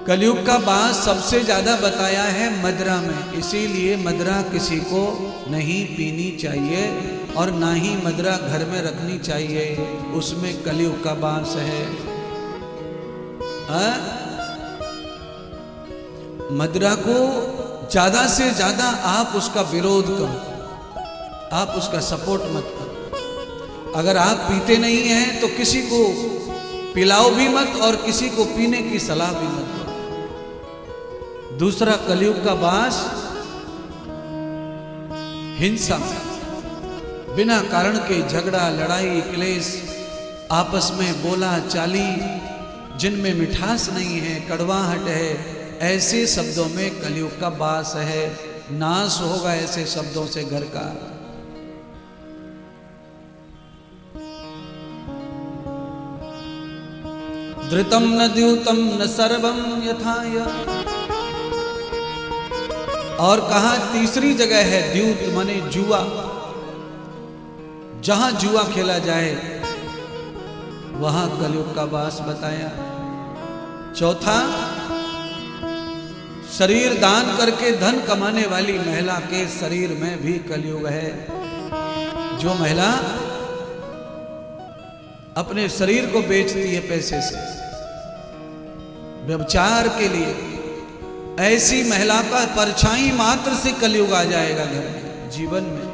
कलयुग का बात सबसे ज्यादा बताया है मदिरा में, इसीलिए मदिरा किसी को नहीं पीनी चाहिए और ना ही मदिरा घर में रखनी चाहिए, उसमें कलयुग का बास है। मदिरा को ज्यादा से ज्यादा आप उसका विरोध करो, आप उसका सपोर्ट मत करो। अगर आप पीते नहीं हैं तो किसी को पिलाओ भी मत और किसी को पीने की सलाह भी मत दो। दूसरा कलयुग का बास हिंसा, बिना कारण के झगड़ा, लड़ाई, क्लेश, आपस में बोला चाली जिनमें मिठास नहीं है, कड़वाहट है, ऐसे शब्दों में कलयुग का बास है। नाश होगा ऐसे शब्दों से घर का। धृतम न द्यूतम न सर्वम यथाय। और कहा तीसरी जगह है द्यूत माने जुआ, जहां जुआ खेला जाए वहां कलयुग का वास बताया। चौथा, शरीर दान करके धन कमाने वाली महिला के शरीर में भी कलयुग है। जो महिला अपने शरीर को बेचती है पैसे से व्यभिचार के लिए, ऐसी महिला का परछाई मात्र से कलयुग आ जाएगा घर में, जीवन में।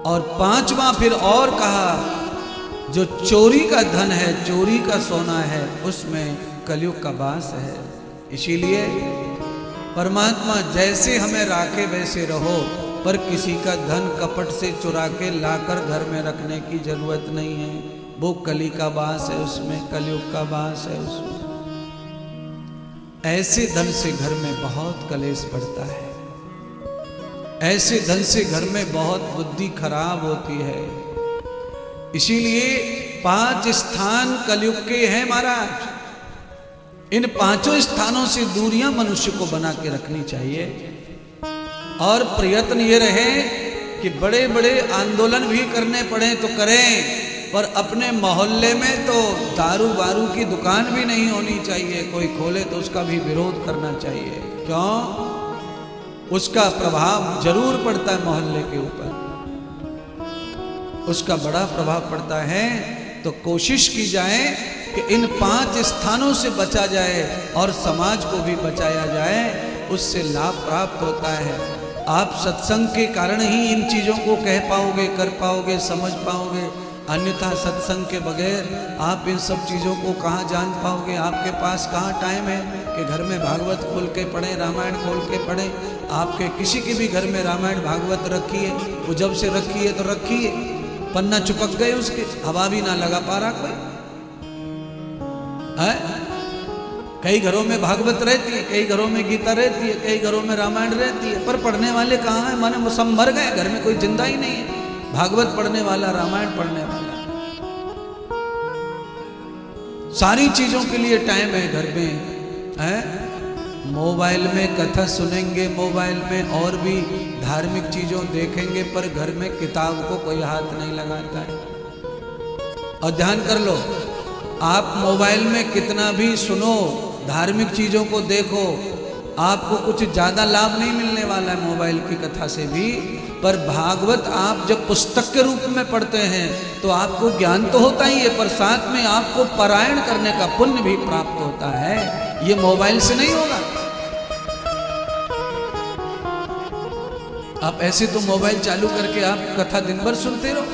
और पांचवा फिर और कहा, जो चोरी का धन है, चोरी का सोना है, उसमें कलयुग का वास है। इसीलिए परमात्मा जैसे हमें राखे वैसे रहो, पर किसी का धन कपट से चुरा के लाकर घर में रखने की जरूरत नहीं है। वो कली का वास है उसमें, कलयुग का वास है उसमें। ऐसे धन से घर में बहुत कलेश पड़ता है, ऐसे धन से घर में बहुत बुद्धि खराब होती है। इसीलिए 5 स्थान कलयुग के हैं महाराज। इन 5 स्थानों से दूरियां मनुष्य को बना के रखनी चाहिए। और प्रयत्न ये रहे कि बड़े बड़े आंदोलन भी करने पड़े तो करें, पर अपने मोहल्ले में तो दारू वारू की दुकान भी नहीं होनी चाहिए। कोई खोले तो उसका भी विरोध करना चाहिए। क्यों? उसका प्रभाव जरूर पड़ता है मोहल्ले के ऊपर, उसका बड़ा प्रभाव पड़ता है। तो कोशिश की जाए कि इन 5 स्थानों से बचा जाए और समाज को भी बचाया जाए, उससे लाभ प्राप्त होता है। आप सत्संग के कारण ही इन चीज़ों को कह पाओगे, कर पाओगे, समझ पाओगे। अन्यथा सत्संग के बगैर आप इन सब चीज़ों को कहाँ जान पाओगे? आपके पास कहाँ टाइम है कि घर में भागवत खोल के पढ़ें, रामायण खोल के पढ़ें? आपके किसी के भी घर में रामायण भागवत रखी है, वो जब से रखी है तो रखी है, पन्ना चिपक गए उसके, हवा भी ना लगा पा रहा कोई है। कई घरों में भागवत रहती है, कई घरों में गीता रहती है, कई घरों में रामायण रहती है, पर पढ़ने वाले कहाँ हैं? माने सब मर गए, घर में कोई जिंदा ही नहीं है भागवत पढ़ने वाला, रामायण पढ़ने वाला। सारी चीजों के लिए टाइम है घर में, है? मोबाइल में कथा सुनेंगे, मोबाइल में और भी धार्मिक चीजों देखेंगे, पर घर में किताब को कोई हाथ नहीं लगाता है। और ध्यान कर लो, आप मोबाइल में कितना भी सुनो, धार्मिक चीजों को देखो, आपको कुछ ज्यादा लाभ नहीं मिलने वाला है मोबाइल की कथा से भी। पर भागवत आप जब पुस्तक के रूप में पढ़ते हैं तो आपको ज्ञान तो होता ही है, पर साथ में आपको पारायण करने का पुण्य भी प्राप्त होता है। ये मोबाइल से नहीं होगा। आप ऐसे तो मोबाइल चालू करके आप कथा दिन भर सुनते रहो,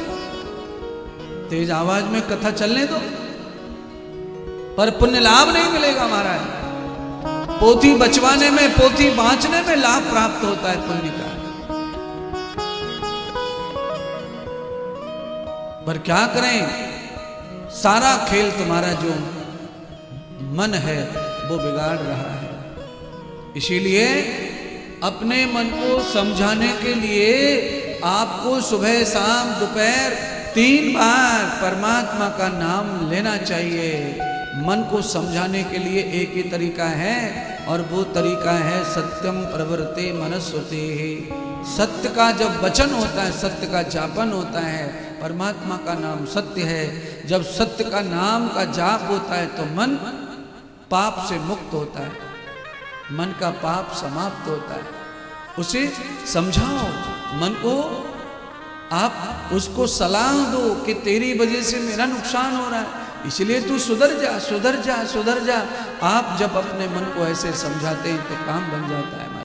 तेज आवाज में कथा चलने दो, पर पुण्य लाभ नहीं मिलेगा महाराज। पोथी बचवाने में, पोथी बांचने में लाभ प्राप्त होता है पुण्य का। पर क्या करें, सारा खेल तुम्हारा जो मन है वो बिगाड़ रहा है। इसीलिए अपने मन को समझाने के लिए आपको सुबह शाम दोपहर 3 बार परमात्मा का नाम लेना चाहिए। मन को समझाने के लिए एक ही तरीका है, और वो तरीका है सत्यम प्रवृत्ते मनस्वते। सत्य का जब वचन होता है, सत्य का जापन होता है, परमात्मा का नाम सत्य है। जब सत्य का नाम का जाप होता है तो मन पाप से मुक्त होता है, मन का पाप समाप्त होता है। उसे समझाओ, मन को आप उसको सलाह दो कि तेरी वजह से मेरा नुकसान हो रहा है, इसलिए तू सुधर जा, सुधर जा, सुधर जा। आप जब अपने मन को ऐसे समझाते हैं तो काम बन जाता है।